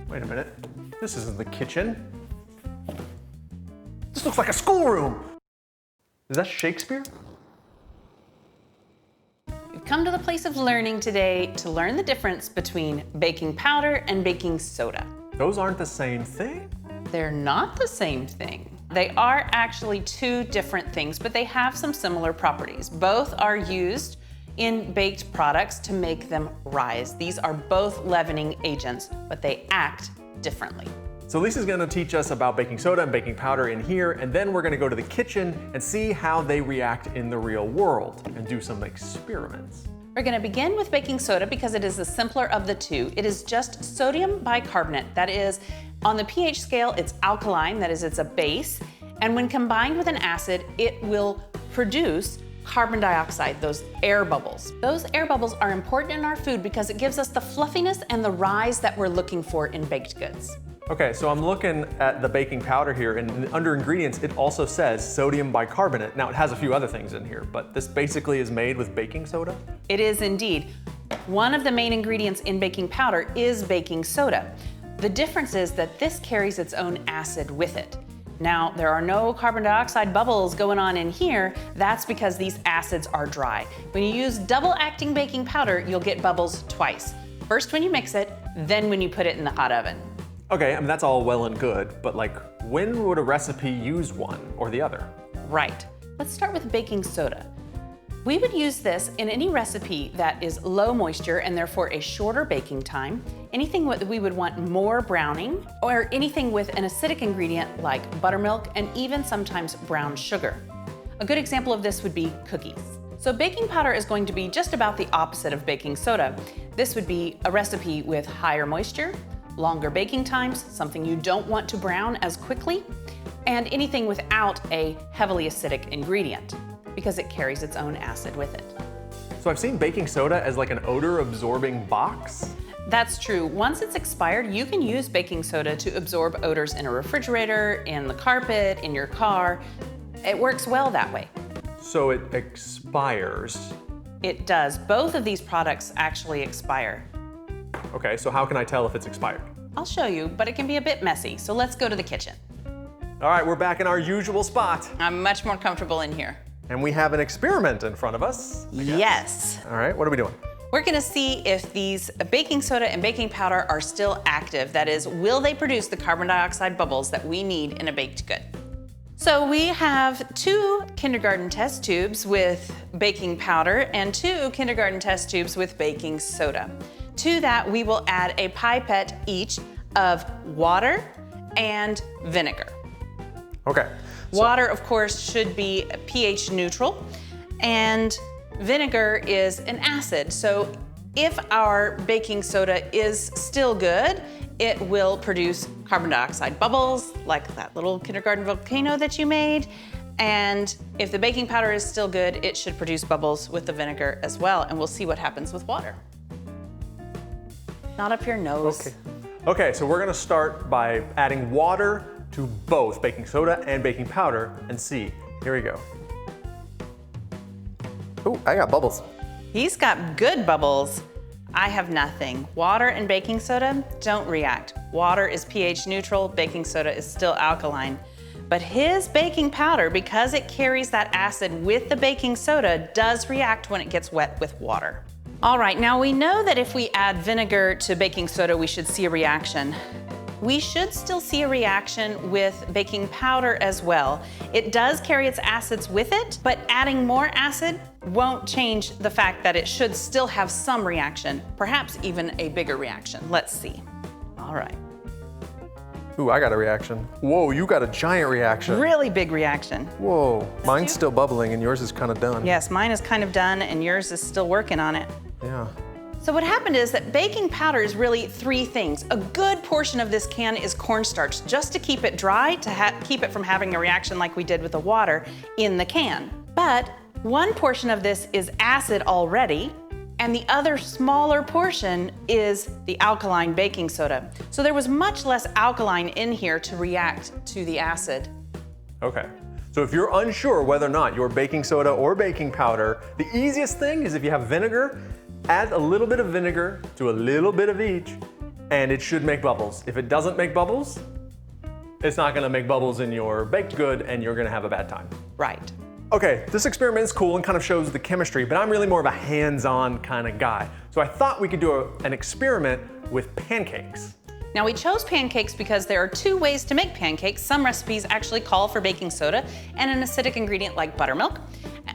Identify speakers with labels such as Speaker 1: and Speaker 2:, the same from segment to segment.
Speaker 1: Wait a minute. This isn't the kitchen. This looks like a schoolroom. Is that Shakespeare?
Speaker 2: We've come to the place of learning today to learn the difference between baking powder and baking soda.
Speaker 1: Those aren't the same thing?
Speaker 2: They're not the same thing. They are actually two different things, but they have some similar properties. Both are used in baked products to make them rise. These are both leavening agents, but they act differently.
Speaker 1: So Lisa's gonna teach us about baking soda and baking powder in here, and then we're gonna go to the kitchen and see how they react in the real world and do some experiments.
Speaker 2: We're gonna begin with baking soda because it is the simpler of the two. It is just sodium bicarbonate. That is, on the pH scale, it's alkaline, that is, it's a base. And when combined with an acid, it will produce carbon dioxide, those air bubbles. Those air bubbles are important in our food because it gives us the fluffiness and the rise that we're looking for in baked goods.
Speaker 1: Okay, so I'm looking at the baking powder here, and under ingredients, it also says sodium bicarbonate. Now, it has a few other things in here, but this basically is made with baking soda?
Speaker 2: It is indeed. One of the main ingredients in baking powder is baking soda. The difference is that this carries its own acid with it. Now, there are no carbon dioxide bubbles going on in here. That's because these acids are dry. When you use double-acting baking powder, you'll get bubbles twice. First when you mix it, then when you put it in the hot oven.
Speaker 1: Okay, I mean, that's all well and good, but like, when would a recipe use one or the other?
Speaker 2: Right. Let's start with baking soda. We would use this in any recipe that is low moisture and therefore a shorter baking time, anything that we would want more browning, or anything with an acidic ingredient like buttermilk and even sometimes brown sugar. A good example of this would be cookies. So baking powder is going to be just about the opposite of baking soda. This would be a recipe with higher moisture, longer baking times, something you don't want to brown as quickly, and anything without a heavily acidic ingredient because it carries its own acid with it.
Speaker 1: So I've seen baking soda as like an odor absorbing box.
Speaker 2: That's true. Once it's expired, you can use baking soda to absorb odors in a refrigerator, in the carpet, in your car. It works well that way.
Speaker 1: So it expires.
Speaker 2: It does. Both of these products actually expire.
Speaker 1: Okay, so how can I tell if it's expired?
Speaker 2: I'll show you, but it can be a bit messy, so let's go to the kitchen.
Speaker 1: All right, we're back in our usual spot.
Speaker 2: I'm much more comfortable in here.
Speaker 1: And we have an experiment in front of us.
Speaker 2: Yes.
Speaker 1: All right, what are we doing?
Speaker 2: We're gonna see if these baking soda and baking powder are still active. That is, will they produce the carbon dioxide bubbles that we need in a baked good? So we have 2 kindergarten test tubes with baking powder and 2 kindergarten test tubes with baking soda. To that, we will add a pipette each of water and vinegar.
Speaker 1: Okay.
Speaker 2: Water, of course, should be pH neutral, and vinegar is an acid. So if our baking soda is still good, it will produce carbon dioxide bubbles, like that little kindergarten volcano that you made. And if the baking powder is still good, it should produce bubbles with the vinegar as well. And we'll see what happens with water. Not up your nose.
Speaker 1: Okay, so we're gonna start by adding water to both baking soda and baking powder and see. Here we go. Oh, I got bubbles.
Speaker 2: He's got good bubbles. I have nothing. Water and baking soda don't react. Water is pH neutral, baking soda is still alkaline. But his baking powder, because it carries that acid with the baking soda, does react when it gets wet with water. All right, now we know that if we add vinegar to baking soda, we should see a reaction. We should still see a reaction with baking powder as well. It does carry its acids with it, but adding more acid won't change the fact that it should still have some reaction, perhaps even a bigger reaction. Let's see. All right.
Speaker 1: Ooh, I got a reaction. Whoa, you got a giant reaction.
Speaker 2: Really big reaction.
Speaker 1: Whoa, mine's still bubbling and yours is kind of done.
Speaker 2: Yes, mine is kind of done and yours is still working on it.
Speaker 1: Yeah.
Speaker 2: So what happened is that baking powder is really 3 things. A good portion of this can is cornstarch, just to keep it dry, to keep it from having a reaction like we did with the water in the can. But 1 portion of this is acid already, and the other smaller portion is the alkaline baking soda. So there was much less alkaline in here to react to the acid.
Speaker 1: Okay. So if you're unsure whether or not you're baking soda or baking powder, the easiest thing is if you have vinegar, add a little bit of vinegar to a little bit of each, and it should make bubbles. If it doesn't make bubbles, it's not gonna make bubbles in your baked good and you're gonna have a bad time.
Speaker 2: Right.
Speaker 1: Okay, this experiment is cool and kind of shows the chemistry, but I'm really more of a hands-on kind of guy. So I thought we could do an experiment with pancakes.
Speaker 2: Now we chose pancakes because there are two ways to make pancakes. Some recipes actually call for baking soda and an acidic ingredient like buttermilk,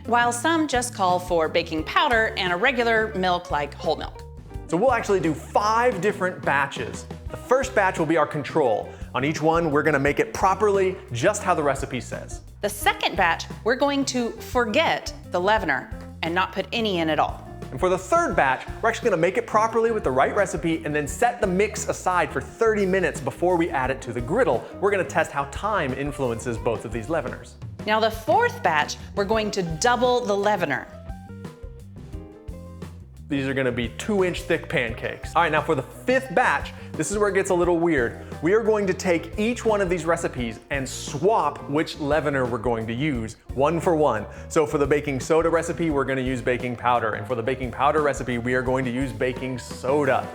Speaker 2: while some just call for baking powder and a regular milk like whole milk.
Speaker 1: So we'll actually do 5 different batches. The first batch will be our control. On each one, we're gonna make it properly, just how the recipe says.
Speaker 2: The second batch, we're going to forget the leavener and not put any in at all.
Speaker 1: And for the third batch, we're actually gonna make it properly with the right recipe and then set the mix aside for 30 minutes before we add it to the griddle. We're gonna test how time influences both of these leaveners.
Speaker 2: Now the fourth batch, we're going to double the leavener.
Speaker 1: These are gonna be 2-inch thick pancakes. All right, now for the 5th batch, this is where it gets a little weird. We are going to take each one of these recipes and swap which leavener we're going to use, 1 for 1. So for the baking soda recipe, we're gonna use baking powder. And for the baking powder recipe, we are going to use baking soda.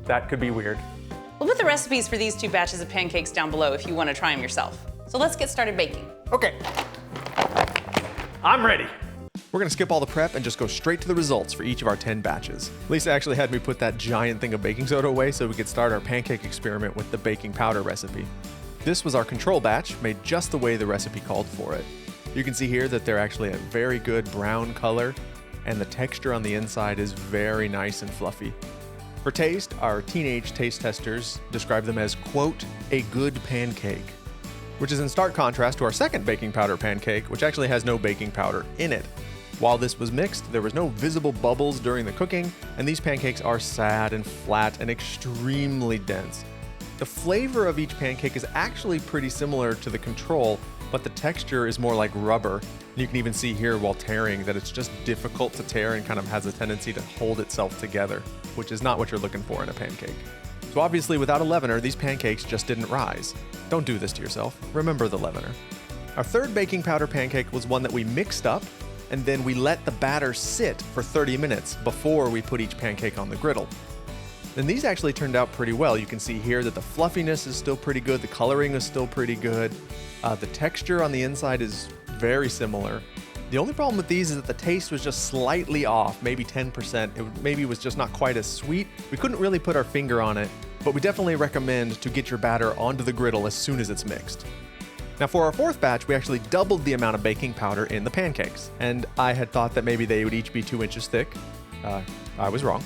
Speaker 1: That could be weird.
Speaker 2: We'll put the recipes for these 2 batches of pancakes down below if you want to try them yourself. So let's get started baking.
Speaker 1: Okay, I'm ready.
Speaker 3: We're gonna skip all the prep and just go straight to the results for each of our 10 batches. Lisa actually had me put that giant thing of baking soda away so we could start our pancake experiment with the baking powder recipe. This was our control batch, made just the way the recipe called for it. You can see here that they're actually a very good brown color, and the texture on the inside is very nice and fluffy. For taste, our teenage taste testers describe them as, quote, a good pancake, which is in stark contrast to our second baking powder pancake, which actually has no baking powder in it. While this was mixed, there was no visible bubbles during the cooking, and these pancakes are sad and flat and extremely dense. The flavor of each pancake is actually pretty similar to the control, but the texture is more like rubber. You can even see here while tearing that it's just difficult to tear and kind of has a tendency to hold itself together, which is not what you're looking for in a pancake. So obviously without a leavener, these pancakes just didn't rise. Don't do this to yourself. Remember the leavener. Our third baking powder pancake was one that we mixed up, and then we let the batter sit for 30 minutes before we put each pancake on the griddle. And these actually turned out pretty well. You can see here that the fluffiness is still pretty good, the coloring is still pretty good, the texture on the inside is very similar. The only problem with these is that the taste was just slightly off, maybe 10%. Maybe was just not quite as sweet. We couldn't really put our finger on it, but we definitely recommend to get your batter onto the griddle as soon as it's mixed. Now for our fourth batch, we actually doubled the amount of baking powder in the pancakes. And I had thought that maybe they would each be 2 inches thick. I was wrong.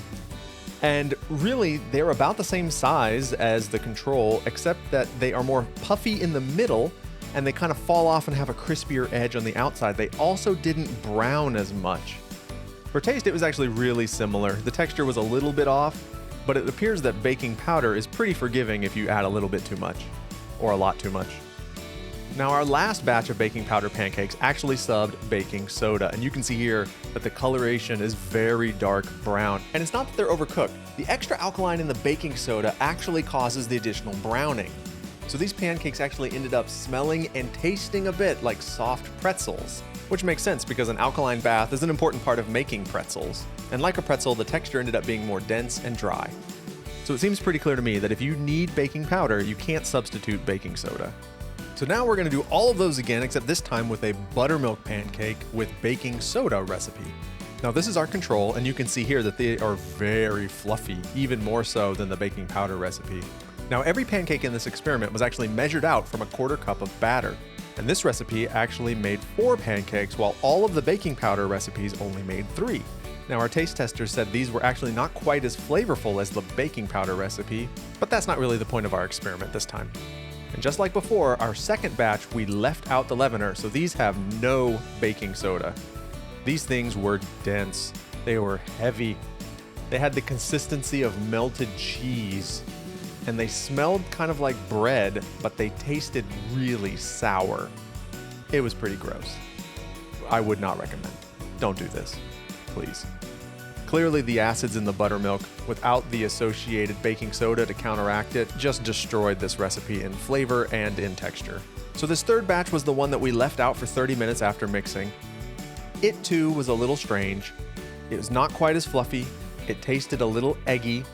Speaker 3: And really, they're about the same size as the control, except that they are more puffy in the middle and they kind of fall off and have a crispier edge on the outside. They also didn't brown as much. For taste, it was actually really similar. The texture was a little bit off, but it appears that baking powder is pretty forgiving if you add a little bit too much, or a lot too much. Now our last batch of baking powder pancakes actually subbed baking soda, and you can see here that the coloration is very dark brown. And it's not that they're overcooked. The extra alkaline in the baking soda actually causes the additional browning. So these pancakes actually ended up smelling and tasting a bit like soft pretzels, which makes sense because an alkaline bath is an important part of making pretzels. And like a pretzel, the texture ended up being more dense and dry. So it seems pretty clear to me that if you need baking powder, you can't substitute baking soda. So now we're gonna do all of those again, except this time with a buttermilk pancake with baking soda recipe. Now this is our control, and you can see here that they are very fluffy, even more so than the baking powder recipe. Now every pancake in this experiment was actually measured out from a 1/4 cup of batter. And this recipe actually made 4 pancakes, while all of the baking powder recipes only made 3. Now our taste testers said these were actually not quite as flavorful as the baking powder recipe, but that's not really the point of our experiment this time. And just like before, our second batch, we left out the leavener, so these have no baking soda. These things were dense. They were heavy. They had the consistency of melted cheese. And they smelled kind of like bread, but they tasted really sour. It was pretty gross. I would not recommend. Don't do this, please. Clearly the acids in the buttermilk, without the associated baking soda to counteract it, just destroyed this recipe in flavor and in texture. So this third batch was the one that we left out for 30 minutes after mixing. It too was a little strange. It was not quite as fluffy. It tasted a little eggy.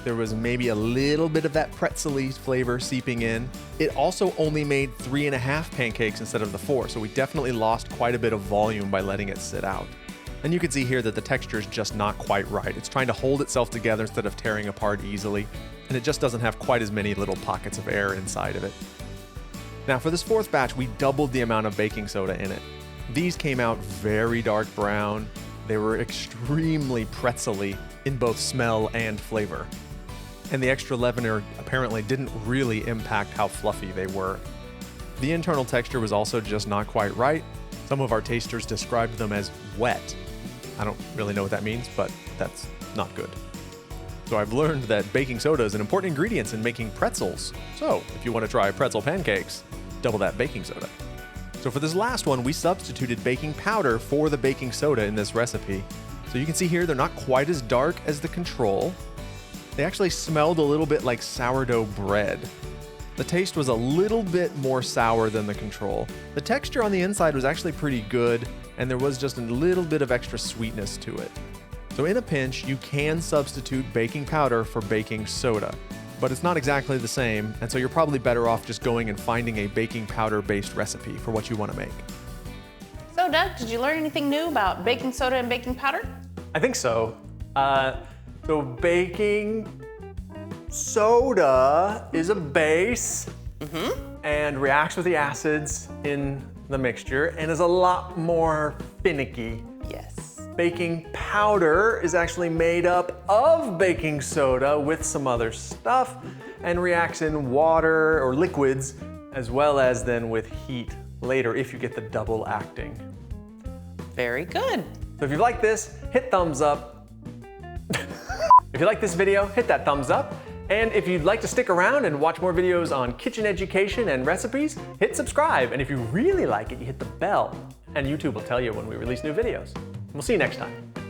Speaker 3: There was maybe a little bit of that pretzel-y flavor seeping in. It also only made 3.5 pancakes instead of the 4, so we definitely lost quite a bit of volume by letting it sit out. And you can see here that the texture is just not quite right. It's trying to hold itself together instead of tearing apart easily, and it just doesn't have quite as many little pockets of air inside of it. Now for this 4th batch, we doubled the amount of baking soda in it. These came out very dark brown. They were extremely pretzel-y in both smell and flavor. And the extra leavener apparently didn't really impact how fluffy they were. The internal texture was also just not quite right. Some of our tasters described them as wet. I don't really know what that means, but that's not good. So I've learned that baking soda is an important ingredient in making pretzels. So if you want to try pretzel pancakes, double that baking soda. So for this last one, we substituted baking powder for the baking soda in this recipe. So you can see here, they're not quite as dark as the control. They actually smelled a little bit like sourdough bread. The taste was a little bit more sour than the control. The texture on the inside was actually pretty good, and there was just a little bit of extra sweetness to it. So in a pinch, you can substitute baking powder for baking soda, but it's not exactly the same, and so you're probably better off just going and finding a baking powder-based recipe for what you want to make.
Speaker 2: So Doug, did you learn anything new about baking soda and baking powder?
Speaker 1: I think so. So baking soda is a base and reacts with the acids in the mixture and is a lot more finicky.
Speaker 2: Yes.
Speaker 1: Baking powder is actually made up of baking soda with some other stuff and reacts in water or liquids as well as then with heat later if you get the double acting.
Speaker 2: Very good.
Speaker 1: So if you like this, hit thumbs up. If you like this video, hit that thumbs up. And if you'd like to stick around and watch more videos on kitchen education and recipes, hit subscribe. And if you really like it, you hit the bell and YouTube will tell you when we release new videos. We'll see you next time.